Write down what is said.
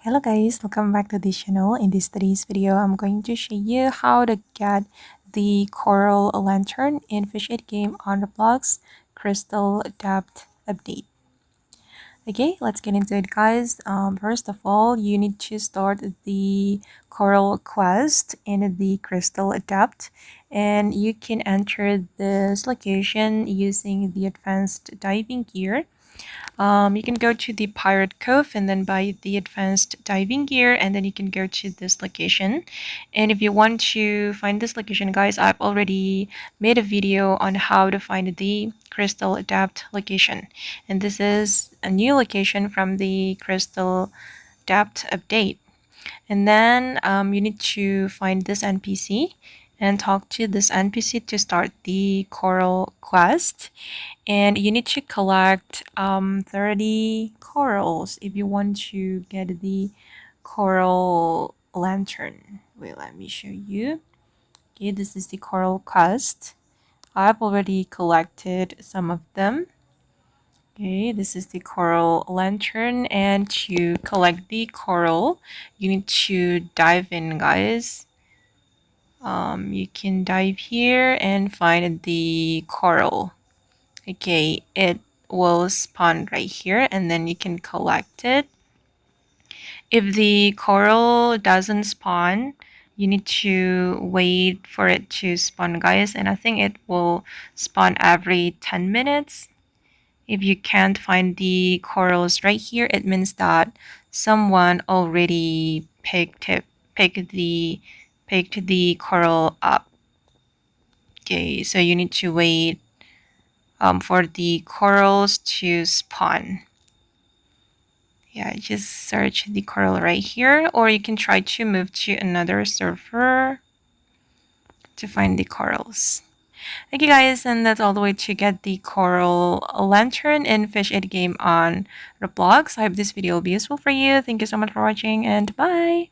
Hello guys, welcome back to this channel. In today's video, I'm going to show you how to get the coral lantern in Fish 8 game on Roblox Crystal Depth update. Okay, let's get into it guys. First of all, you need to start the coral quest in the Crystal Depth, and you can enter this location using the advanced diving gear. You can go to the Pirate Cove and then buy the advanced diving gear, and then you can go to this location. And if you want to find this location, guys, I've already made a video on how to find the Crystal Adapt location. And this is a new location from the Crystal Adapt update. And then you need to find this NPC and talk to this NPC to start the coral quest. And you need to collect 30 corals if you want to get the coral lantern. Wait, let me show you. Okay, this is the coral quest. I've already collected some of them. Okay, this is the coral lantern, and to collect the coral, you need to dive in, guys. You can dive here and find the coral. Okay, it will spawn right here, and then you can collect it. If the coral doesn't spawn, you need to wait for it to spawn, guys, and I think it will spawn every 10 minutes. If you can't find the corals right here, it means that someone already picked the coral up. Okay, so you need to wait for the corals to spawn. Yeah, just search the coral right here, or you can try to move to another server to find the corals. Okay guys, and that's all the way to get the coral lantern in Fish 8 game on Roblox. I hope this video will be useful for you. Thank you so much for watching, and bye!